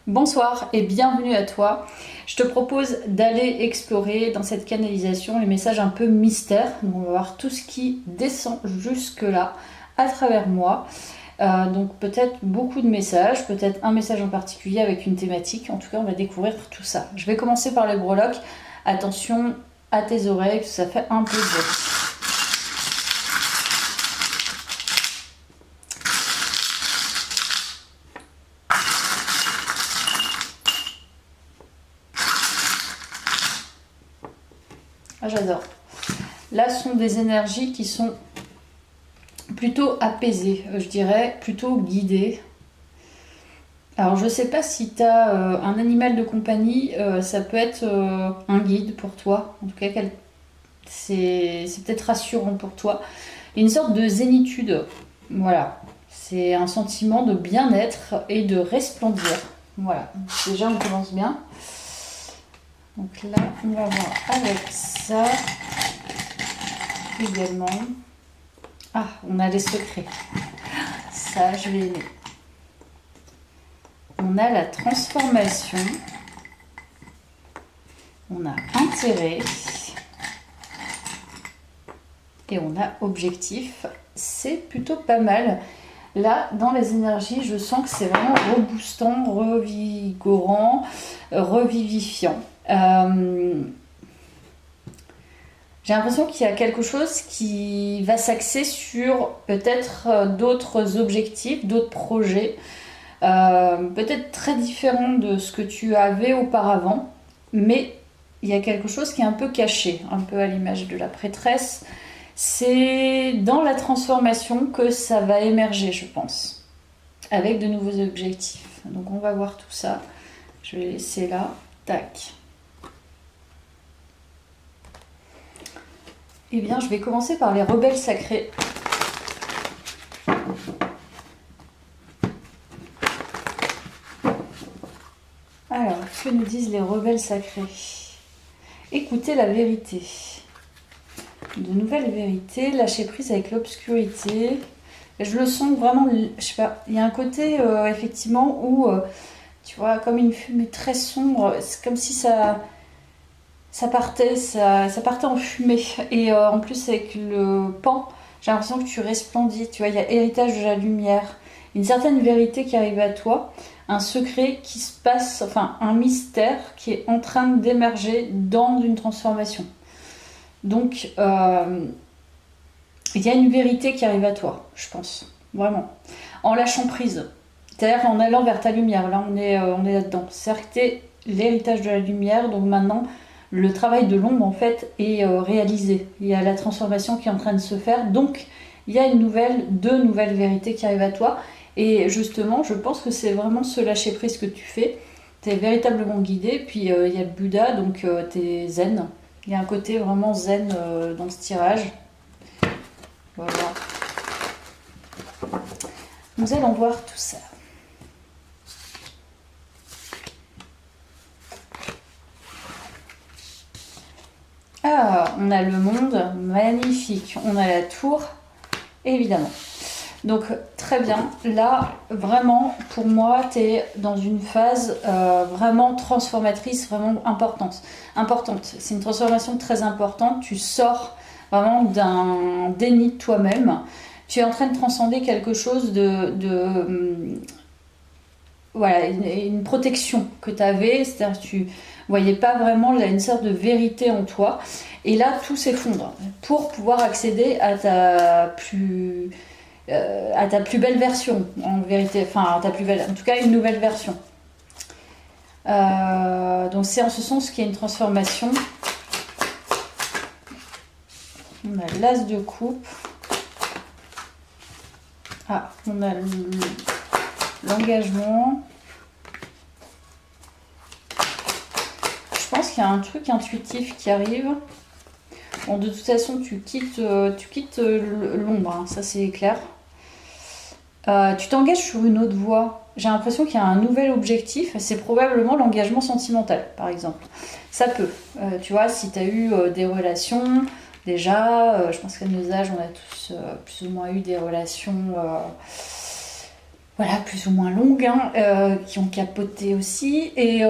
Bonsoir et bienvenue à toi. Je te propose d'aller explorer dans cette canalisation les messages un peu mystères. Donc on va voir tout ce qui descend jusque-là à travers moi. Donc peut-être beaucoup de messages, peut-être un message en particulier avec une thématique. En tout cas, on va découvrir tout ça. Je vais commencer par les breloques. Attention à tes oreilles, ça fait un peu de bruit. Ah, j'adore. Là, ce sont des énergies qui sont plutôt apaisées, je dirais, plutôt guidées. Alors, je ne sais pas si tu as un animal de compagnie, ça peut être un guide pour toi. En tout cas, c'est peut-être rassurant pour toi. Une sorte de zénitude. Voilà. C'est un sentiment de bien-être et de resplendir. Voilà. Déjà, on commence bien. Donc là, on va voir avec ça également. Ah, on a les secrets. Ça, je vais aimer. On a la transformation. On a intérêt. Et on a objectif. C'est plutôt pas mal. Là, dans les énergies, je sens que c'est vraiment reboostant, revigorant, revivifiant. J'ai l'impression qu'il y a quelque chose qui va s'axer sur peut-être d'autres objectifs, d'autres projets, peut-être très différents de ce que tu avais auparavant, mais il y a quelque chose qui est un peu caché, un peu à l'image de la prêtresse. C'est dans la transformation que ça va émerger, je pense, avec de nouveaux objectifs. Donc on va voir tout ça. Je vais laisser là. Tac. Eh bien, je vais commencer par les rebelles sacrés. Alors, que nous disent les rebelles sacrés? Écoutez la vérité. De nouvelles vérités, lâcher prise avec l'obscurité. Je le sens vraiment, je sais pas, il y a un côté effectivement où, tu vois, comme une fumée très sombre, c'est comme si ça partait en fumée. Et en plus avec le pan, j'ai l'impression que tu resplendis, tu vois, il y a héritage de la lumière, une certaine vérité qui arrive à toi, un secret qui se passe, enfin un mystère qui est en train d'émerger dans une transformation. Donc il y a une vérité qui arrive à toi, je pense, vraiment. En lâchant prise, c'est-à-dire en allant vers ta lumière, là on est là-dedans. C'est-à-dire que t'es l'héritage de la lumière, donc maintenant le travail de l'ombre en fait est réalisé. Il y a la transformation qui est en train de se faire, donc il y a deux nouvelles vérités qui arrivent à toi. Et justement, je pense que c'est vraiment ce lâcher prise que tu fais. Tu es véritablement guidé, puis il y a le Bouddha, donc tu es zen. Il y a un côté vraiment zen dans ce tirage. Voilà. Nous allons voir tout ça. Ah, on a le monde, magnifique. On a la tour, évidemment. Donc très bien, là vraiment pour moi tu es dans une phase vraiment transformatrice, vraiment importante. C'est une transformation très importante, tu sors vraiment d'un déni de toi-même, tu es en train de transcender quelque chose voilà, une protection que tu avais, c'est-à-dire que tu voyais pas vraiment une sorte de vérité en toi, et là tout s'effondre pour pouvoir accéder à ta plus belle version, en vérité, enfin en tout cas une nouvelle version. Donc c'est en ce sens qu'il y a une transformation. On a l'as de coupe. Ah, on a l'engagement. Je pense qu'il y a un truc intuitif qui arrive. Bon, de toute façon, tu quittes l'ombre, hein, ça c'est clair. Tu t'engages sur une autre voie. J'ai l'impression qu'il y a un nouvel objectif. C'est probablement l'engagement sentimental, par exemple. Ça peut. Tu vois, si tu as eu des relations, déjà, je pense qu'à nos âges, on a tous plus ou moins eu des relations voilà, plus ou moins longues, hein, qui ont capoté aussi. Et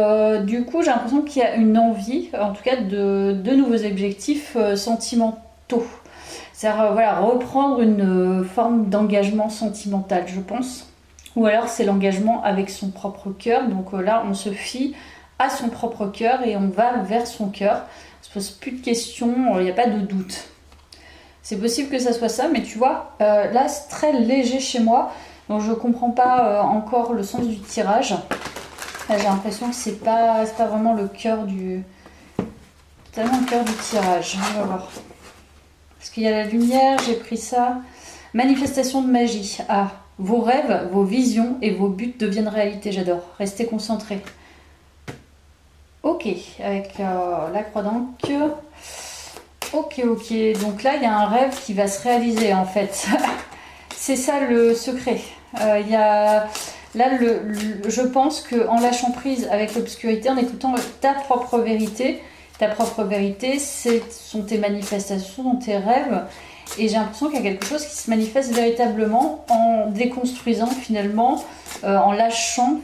du coup, j'ai l'impression qu'il y a une envie, en tout cas, de nouveaux objectifs sentimentaux. C'est-à-dire, voilà, reprendre une forme d'engagement sentimental, je pense. Ou alors, c'est l'engagement avec son propre cœur. Donc là, on se fie à son propre cœur et on va vers son cœur. On se pose plus de questions, il n'y a pas de doute. C'est possible que ça soit ça, mais tu vois, là, c'est très léger chez moi. Donc je comprends pas encore le sens du tirage. Là, j'ai l'impression que c'est pas vraiment le cœur du... Totalement le cœur du tirage. On va voir. Parce qu'il y a la lumière, j'ai pris ça. Manifestation de magie. Ah, vos rêves, vos visions et vos buts deviennent réalité. J'adore. Restez concentrés. Ok, avec la croix d'encre. Ok. Donc là, il y a un rêve qui va se réaliser en fait. C'est ça le secret. Il y a là, je pense qu'en lâchant prise avec l'obscurité, en écoutant ta propre vérité, ce sont tes manifestations, sont tes rêves. Et j'ai l'impression qu'il y a quelque chose qui se manifeste véritablement en déconstruisant finalement, en lâchant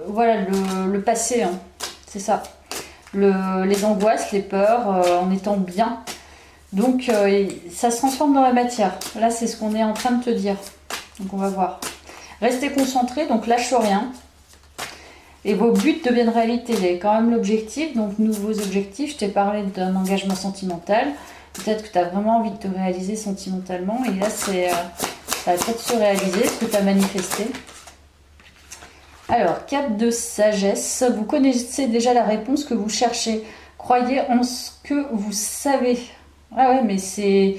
voilà, le passé. Hein. C'est ça. Les angoisses, les peurs, en étant bien. Donc ça se transforme dans la matière. Là, c'est ce qu'on est en train de te dire. Donc on va voir. Restez concentrés, donc lâche rien. Et vos buts deviennent réalité. Il y a quand même l'objectif, donc nouveaux objectifs. Je t'ai parlé d'un engagement sentimental. Peut-être que tu as vraiment envie de te réaliser sentimentalement. Et là, ça va peut-être se réaliser, ce que tu as manifesté. Alors, 4 de sagesse. Vous connaissez déjà la réponse que vous cherchez. Croyez en ce que vous savez. Ah ouais, mais c'est...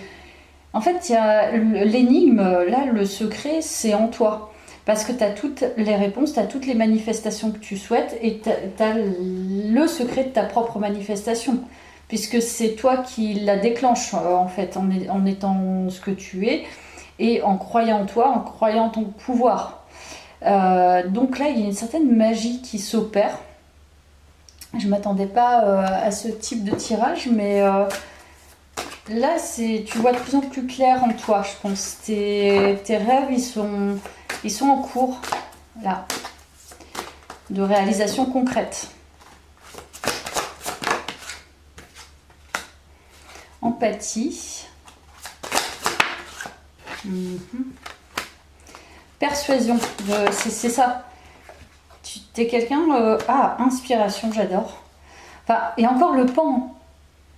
En fait, il y a l'énigme, là, le secret, c'est en toi. Parce que tu as toutes les réponses, tu as toutes les manifestations que tu souhaites et tu as le secret de ta propre manifestation. Puisque c'est toi qui la déclenche, en fait, en étant ce que tu es et en croyant en toi, en croyant en ton pouvoir. Donc là, il y a une certaine magie qui s'opère. Je ne m'attendais pas à ce type de tirage, mais... là, tu vois de plus en plus clair en toi, je pense. Tes rêves, ils sont en cours, là, de réalisation concrète. Empathie. Persuasion, c'est ça. Tu es quelqu'un... inspiration, j'adore. Enfin, et encore le pan.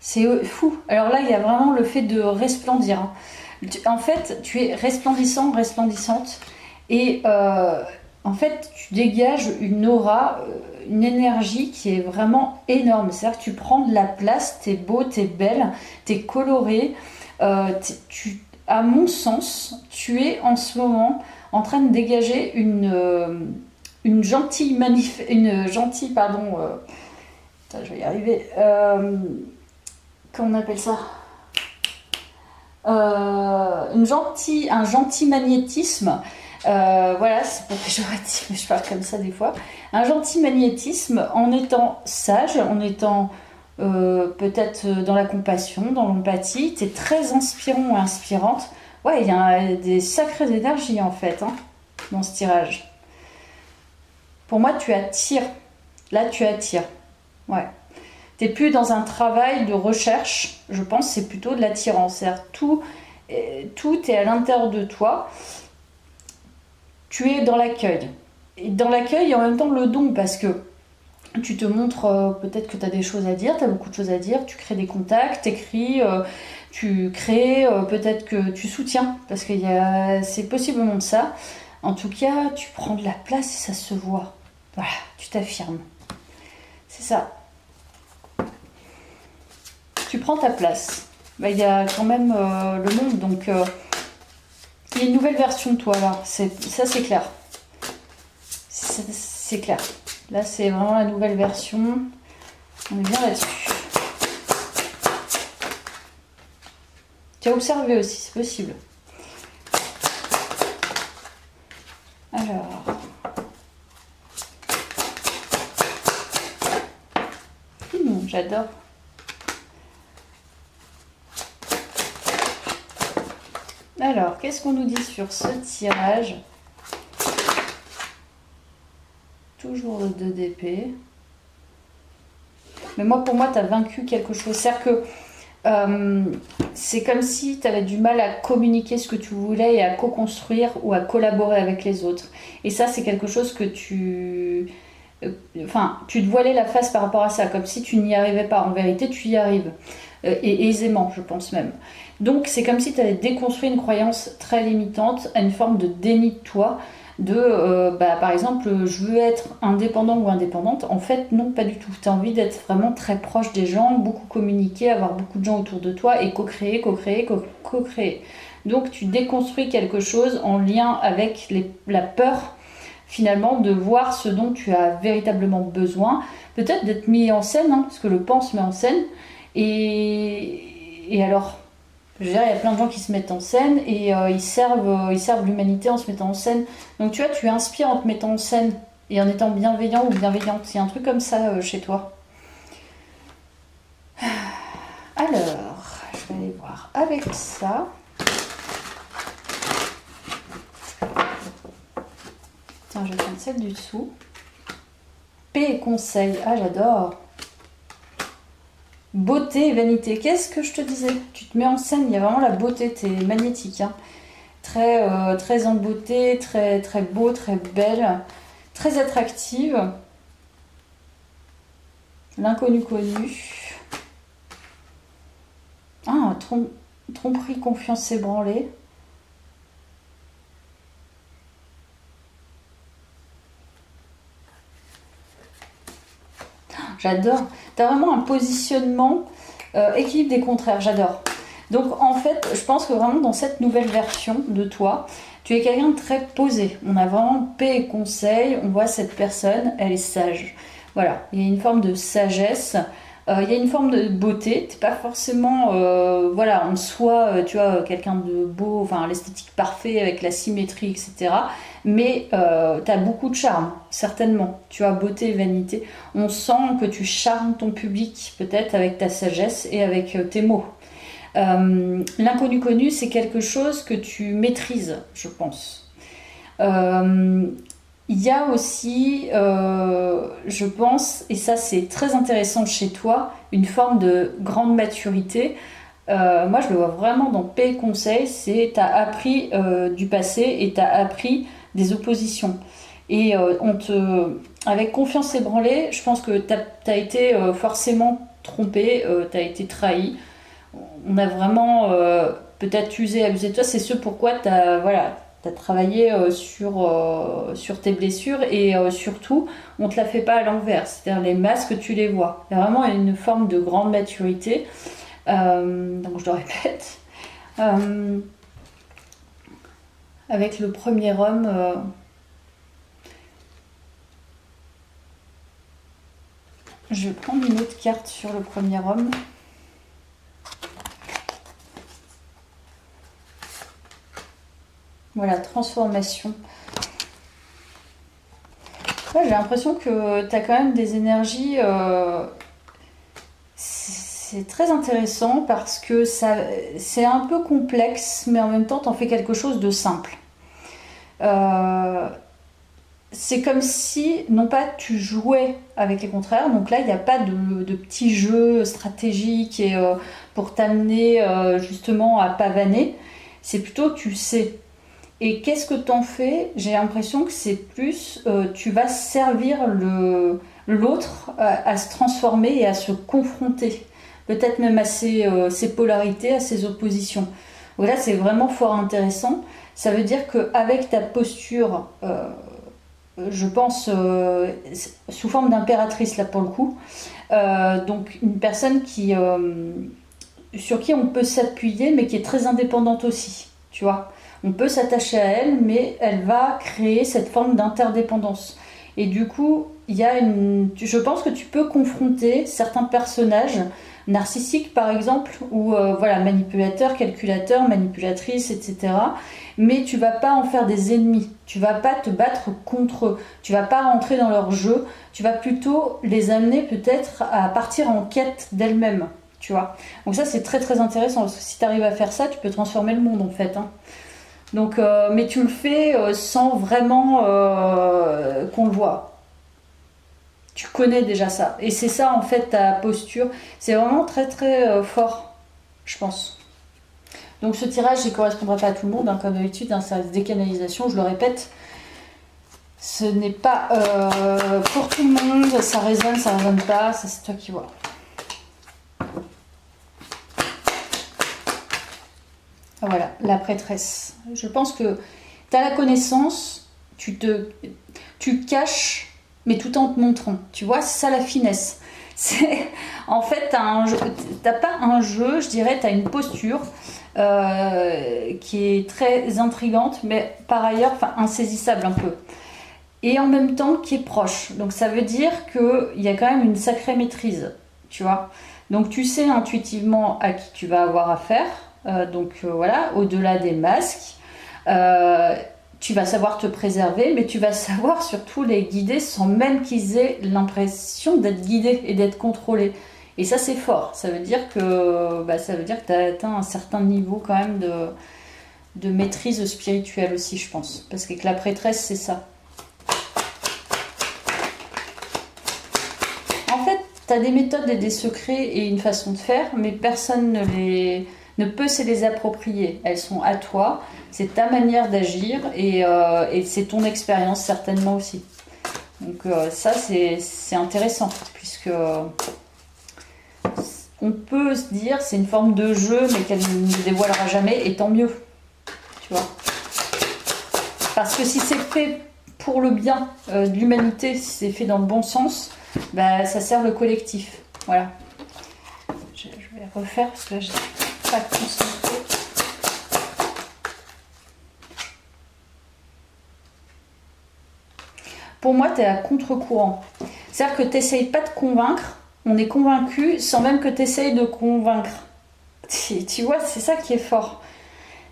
C'est fou. Alors là, il y a vraiment le fait de resplendir. Hein. En fait, tu es resplendissant, resplendissante. Et en fait, tu dégages une aura, une énergie qui est vraiment énorme. C'est-à-dire que tu prends de la place, t'es beau, t'es belle, t'es coloré. À mon sens, tu es en ce moment en train de dégager une gentille attends, je vais y arriver. Comment on appelle ça, un gentil magnétisme. Voilà, c'est pas péjoratif, mais je parle comme ça des fois. Un gentil magnétisme en étant sage, en étant peut-être dans la compassion, dans l'empathie. Tu es très inspirant ou inspirante. Ouais, il y a des sacrées énergies en fait dans ce tirage. Pour moi, tu attires. Là, tu attires. Ouais. T'es plus dans un travail de recherche, je pense, c'est plutôt de l'attirance. C'est-à-dire tout est à l'intérieur de toi. Tu es dans l'accueil. Et dans l'accueil, et en même temps le don, parce que tu te montres, peut-être que tu as des choses à dire, tu as beaucoup de choses à dire, tu crées des contacts, tu écris, tu crées, peut-être que tu soutiens, parce que c'est possiblement de ça. En tout cas, tu prends de la place et ça se voit. Voilà, tu t'affirmes. C'est ça. Tu prends ta place. Il y a quand même le monde, donc il y a une nouvelle version de toi là. Ça, c'est clair. C'est clair. Là, c'est vraiment la nouvelle version. On est bien là-dessus. Tu as observé aussi, c'est possible. Alors. J'adore. Alors, qu'est-ce qu'on nous dit sur ce tirage ? toujours le 2 d'épée. Mais moi, pour moi, tu as vaincu quelque chose. C'est-à-dire que c'est comme si tu avais du mal à communiquer ce que tu voulais et à co-construire ou à collaborer avec les autres. Et ça, c'est quelque chose que tu te voilais la face par rapport à ça, comme si tu n'y arrivais pas. En vérité, tu y arrives. Et aisément, je pense même. Donc, c'est comme si tu avais déconstruit une croyance très limitante, à une forme de déni de toi, par exemple, je veux être indépendant ou indépendante. En fait, non, pas du tout. Tu as envie d'être vraiment très proche des gens, beaucoup communiquer, avoir beaucoup de gens autour de toi et co-créer, co-créer, co-créer. Donc, tu déconstruis quelque chose en lien avec la peur, finalement, de voir ce dont tu as véritablement besoin. Peut-être d'être mis en scène, hein, parce que le pan se met en scène. Et alors, je veux dire, il y a plein de gens qui se mettent en scène et ils servent l'humanité en se mettant en scène. Donc tu vois, tu inspires en te mettant en scène et en étant bienveillant ou bienveillante. Il y a un truc comme ça chez toi. Alors, je vais aller voir avec ça. Tiens, je vais prendre celle du dessous. Paix et conseil. Ah, j'adore. Beauté et vanité. Qu'est-ce que je te disais? Tu te mets en scène, il y a vraiment la beauté, t'es magnétique. Hein. Très en beauté, très, très beau, très belle, très attractive. L'inconnu connu. Ah, tromperie, confiance ébranlée. J'adore. Tu as vraiment un positionnement équilibre des contraires. J'adore. Donc en fait, je pense que vraiment dans cette nouvelle version de toi, tu es quelqu'un de très posé. On a vraiment paix et conseil. On voit cette personne, elle est sage. Voilà, il y a une forme de sagesse. Il y a une forme de beauté. Tu n'es pas forcément en soi, tu vois, quelqu'un de beau, enfin l'esthétique parfait avec la symétrie, etc. Mais tu as beaucoup de charme, certainement. Tu as beauté et vanité. On sent que tu charmes ton public, peut-être avec ta sagesse et avec tes mots. L'inconnu connu, c'est quelque chose que tu maîtrises, je pense. Il y a aussi, je pense, et ça c'est très intéressant chez toi, une forme de grande maturité. Moi je le vois vraiment dans Paix et Conseil, c'est tu as appris du passé et tu as appris des oppositions. Et avec confiance ébranlée, je pense que tu as été forcément trompé, tu as été trahi. On a vraiment peut-être usé, abusé de toi, c'est ce pourquoi tu as travaillé sur tes blessures et surtout, on ne te la fait pas à l'envers. C'est-à-dire les masques, tu les vois. Il y a vraiment une forme de grande maturité. Donc je le répète. Avec le premier homme, je vais prendre une autre carte sur le premier homme. Voilà, transformation. Ouais, j'ai l'impression que tu as quand même des énergies. C'est très intéressant parce que c'est un peu complexe, mais en même temps, tu en fais quelque chose de simple. C'est comme si, non pas tu jouais avec les contraires, donc là, il n'y a pas de petits jeux stratégiques et, pour t'amener justement à pavaner. C'est plutôt tu sais. Et qu'est-ce que t'en fais? J'ai l'impression que c'est plus, tu vas servir l'autre à se transformer et à se confronter. Peut-être même à ses polarités, à ses oppositions. Donc là, c'est vraiment fort intéressant. Ça veut dire qu'avec ta posture, je pense, sous forme d'impératrice, là pour le coup, donc une personne sur qui on peut s'appuyer, mais qui est très indépendante aussi, tu vois. On peut s'attacher à elle, mais elle va créer cette forme d'interdépendance. Et du coup, je pense que tu peux confronter certains personnages narcissiques, par exemple, ou manipulateurs, calculateurs, manipulatrices, etc. Mais tu vas pas en faire des ennemis. Tu vas pas te battre contre eux. Tu vas pas rentrer dans leur jeu. Tu vas plutôt les amener peut-être à partir en quête d'elles-mêmes. Tu vois. Donc ça, c'est très très intéressant, parce que si tu arrives à faire ça, tu peux transformer le monde en fait. Hein. Donc, mais tu le fais sans vraiment qu'on le voit. Tu connais déjà ça. Et c'est ça, en fait, ta posture. C'est vraiment très, très fort, je pense. Donc, ce tirage, il ne correspondra pas à tout le monde. Hein, comme d'habitude, hein, c'est des canalisations, je le répète. Ce n'est pas pour tout le monde. Ça résonne pas. Ça, c'est toi qui vois. Voilà, la prêtresse. Je pense que tu as la connaissance, tu caches, mais tout en te montrant. Tu vois, c'est ça la finesse. En fait, t'as pas un jeu, je dirais, tu as une posture qui est très intrigante, mais par ailleurs, insaisissable un peu. Et en même temps, qui est proche. Donc ça veut dire qu'il y a quand même une sacrée maîtrise, tu vois. Donc tu sais intuitivement à qui tu vas avoir affaire. Voilà, au-delà des masques, tu vas savoir te préserver, mais tu vas savoir surtout les guider sans même qu'ils aient l'impression d'être guidés et d'être contrôlés. Et ça, c'est fort. Ça veut dire que tu as atteint un certain niveau quand même de maîtrise spirituelle aussi, je pense. Parce que la prêtresse, c'est ça. En fait, tu as des méthodes et des secrets et une façon de faire, mais personne ne peut se les approprier. Elles sont à toi, c'est ta manière d'agir et c'est ton expérience certainement aussi. Donc ça c'est intéressant puisque on peut se dire c'est une forme de jeu mais qu'elle ne dévoilera jamais et tant mieux. Tu vois. Parce que si c'est fait pour le bien de l'humanité, si c'est fait dans le bon sens, bah, ça sert le collectif. Voilà. Je vais refaire parce que là j'ai pas concentré. Pour moi, tu es à contre-courant. C'est-à-dire que tu n'essayes pas de convaincre, on est convaincu sans même que tu essayes de convaincre. Tu vois, c'est ça qui est fort.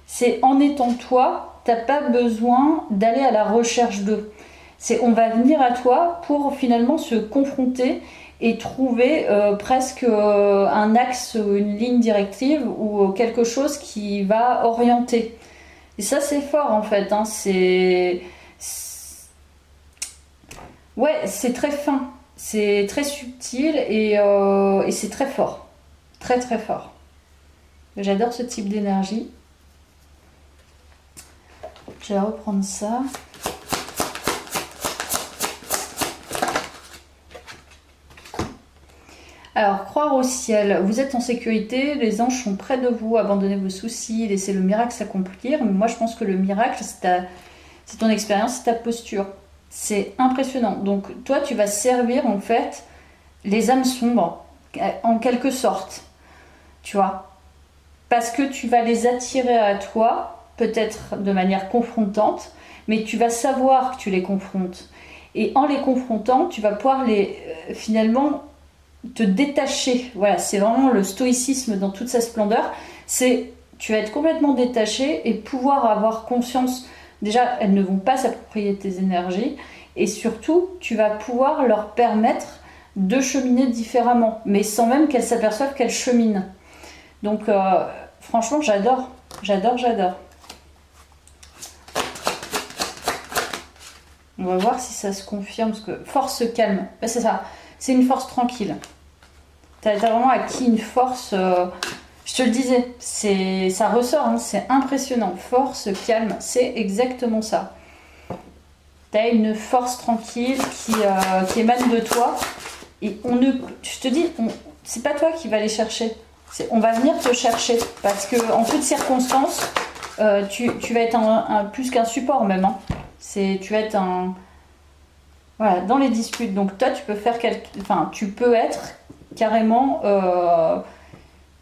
C'est en étant toi, tu n'as pas besoin d'aller à la recherche d'eux. C'est on va venir à toi pour finalement se confronter et trouver presque un axe, une ligne directive ou quelque chose qui va orienter. Et ça, c'est fort en fait. Hein. Ouais, c'est très fin, c'est très subtil et c'est très fort. Très très fort. J'adore ce type d'énergie. Je vais reprendre ça. Alors, croire au ciel. Vous êtes en sécurité, les anges sont près de vous, abandonnez vos soucis, laissez le miracle s'accomplir. Mais moi, je pense que le miracle, c'est ton expérience, c'est ta posture. C'est impressionnant. Donc, toi, tu vas servir, en fait, les âmes sombres, en quelque sorte. Tu vois. Parce que tu vas les attirer à toi, peut-être de manière confrontante, mais tu vas savoir que tu les confrontes. Et en les confrontant, tu vas pouvoir finalement te détacher. Voilà, c'est vraiment le stoïcisme dans toute sa splendeur. Tu vas être complètement détaché et pouvoir avoir conscience. Déjà, elles ne vont pas s'approprier tes énergies et surtout, tu vas pouvoir leur permettre de cheminer différemment, mais sans même qu'elles s'aperçoivent qu'elles cheminent. Donc, franchement, j'adore. On va voir si ça se confirme, parce que force calme. Ben, c'est ça, c'est une force tranquille. T'as vraiment acquis une force, je te le disais, ça ressort, hein, c'est impressionnant. Force calme, c'est exactement ça. T'as une force tranquille qui émane de toi. Et je te dis, c'est pas toi qui vas aller chercher. On va venir te chercher. Parce que en toutes circonstances, tu vas être plus qu'un support même. Hein. Tu vas être voilà, dans les disputes. Donc toi, tu peux être carrément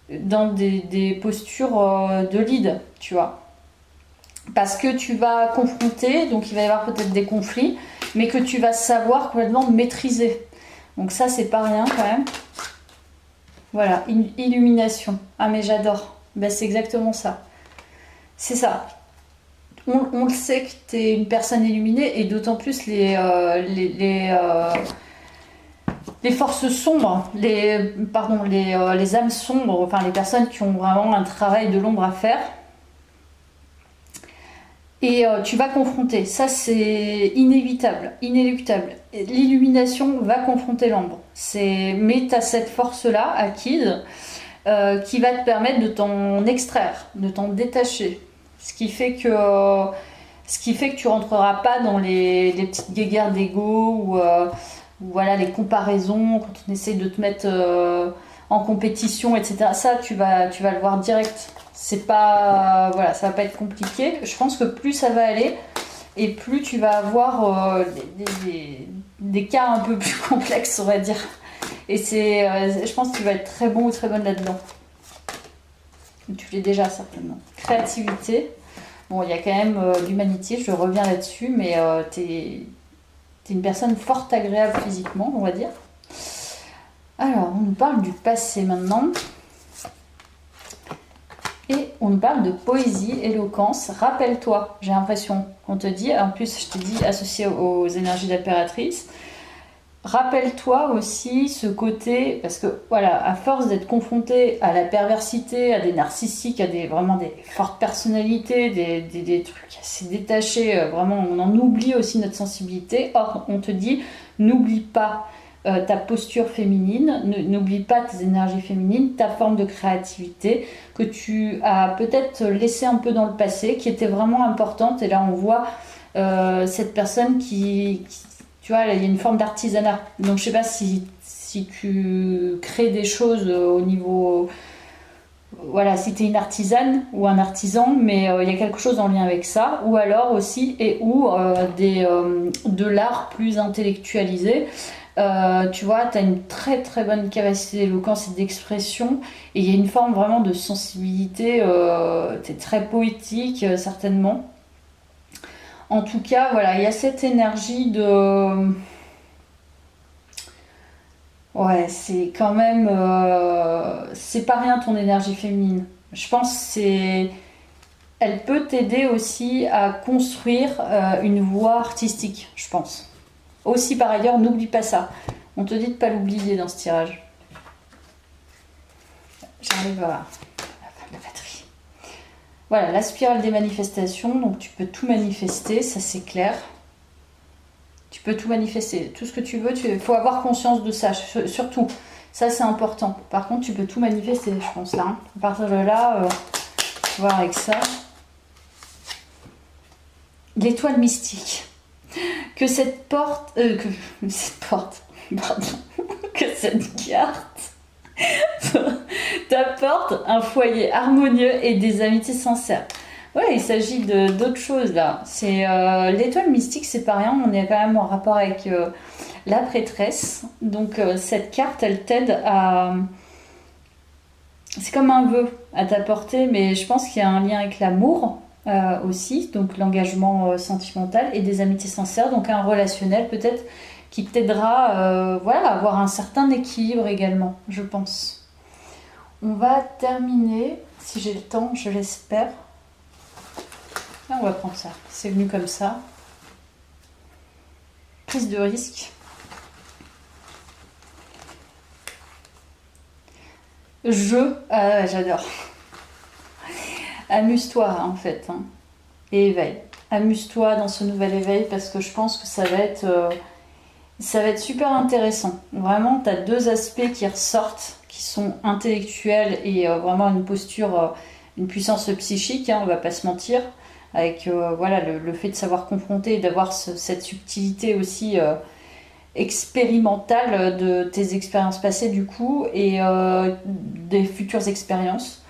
dans des postures de lead, tu vois. Parce que tu vas confronter, donc il va y avoir peut-être des conflits, mais que tu vas savoir complètement maîtriser. Donc ça, c'est pas rien quand même. Voilà, illumination. Ah mais j'adore. Ben, c'est exactement ça. C'est ça. On le sait que tu es une personne illuminée et d'autant plus les forces sombres, les âmes sombres, enfin les personnes qui ont vraiment un travail de l'ombre à faire. Et tu vas confronter. Ça, c'est inévitable, inéluctable. L'illumination va confronter l'ombre. Mais tu as cette force-là, acquise, qui va te permettre de t'en extraire, de t'en détacher. Ce qui fait que tu rentreras pas dans les petites guéguerres d'ego ou voilà, les comparaisons, quand on essaie de te mettre en compétition, etc. Ça, tu vas le voir direct. C'est pas, voilà, ça va pas être compliqué. Je pense que plus ça va aller et plus tu vas avoir des cas un peu plus complexes, on va dire. Et je pense que tu vas être très bon ou très bonne là-dedans. Tu l'es déjà certainement. Créativité. Bon, il y a quand même l'humanité, je reviens là-dessus, mais t'es une personne fort agréable physiquement, on va dire. Alors, on nous parle du passé maintenant. Et on nous parle de poésie, éloquence. Rappelle-toi, j'ai l'impression qu'on te dit, en plus je t'ai dit associé aux énergies d'impératrice. Rappelle-toi aussi ce côté, parce que voilà, à force d'être confronté à la perversité, à des narcissiques, à vraiment des fortes personnalités, des trucs assez détachés, vraiment on en oublie aussi notre sensibilité. Or, on te dit, n'oublie pas ta posture féminine, n'oublie pas tes énergies féminines, ta forme de créativité que tu as peut-être laissée un peu dans le passé, qui était vraiment importante. Et là, on voit cette personne qui tu vois, il y a une forme d'artisanat. Donc, je sais pas si tu crées des choses au niveau... Voilà, si tu es une artisane ou un artisan, mais il y a quelque chose en lien avec ça. Ou alors aussi, de l'art plus intellectualisé. Tu vois, tu as une très très bonne capacité d'éloquence et d'expression. Et il y a une forme vraiment de sensibilité. Tu es très poétique, certainement. En tout cas, voilà, il y a cette énergie de... Ouais, c'est quand même... c'est pas rien ton énergie féminine. Je pense que elle peut t'aider aussi à construire une voie artistique, je pense. Aussi, par ailleurs, n'oublie pas ça. On te dit de pas l'oublier dans ce tirage. J'arrive à la fin de la batterie. Voilà, la spirale des manifestations, donc tu peux tout manifester, ça c'est clair. Tu peux tout manifester, tout ce que tu veux, il faut avoir conscience de ça, surtout. Ça c'est important. Par contre, tu peux tout manifester, je pense là. Hein. À partir de là, on va voir avec ça. L'étoile mystique. Que cette porte... pardon. Que cette carte... t'apporte un foyer harmonieux et des amitiés sincères. Ouais, il s'agit d'autre chose là. C'est l'étoile mystique, c'est pas rien. On est quand même en rapport avec la prêtresse. Donc cette carte, elle t'aide à... C'est comme un vœu à t'apporter, mais je pense qu'il y a un lien avec l'amour aussi, donc l'engagement sentimental et des amitiés sincères, donc un relationnel peut-être qui t'aidera voilà, à avoir un certain équilibre également, je pense. On va terminer, si j'ai le temps, je l'espère. Là, on va prendre ça. C'est venu comme ça. Prise de risque. J'adore. Amuse-toi, en fait. Hein. Et éveille. Amuse-toi dans ce nouvel éveil parce que je pense que ça va être super intéressant. Vraiment, tu as deux aspects qui ressortent, qui sont intellectuels et vraiment une posture, une puissance psychique, hein, on va pas se mentir, avec voilà, le fait de savoir confronter et d'avoir cette subtilité aussi expérimentale de tes expériences passées du coup et des futures expériences.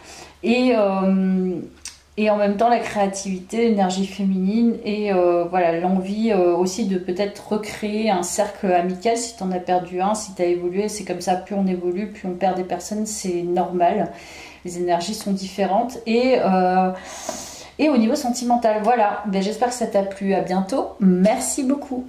Et en même temps la créativité, l'énergie féminine et voilà, l'envie aussi de peut-être recréer un cercle amical si tu en as perdu un, si tu as évolué. C'est comme ça, plus on évolue, plus on perd des personnes, c'est normal. Les énergies sont différentes. Et au niveau sentimental, voilà. Ben, j'espère que ça t'a plu. À bientôt. Merci beaucoup.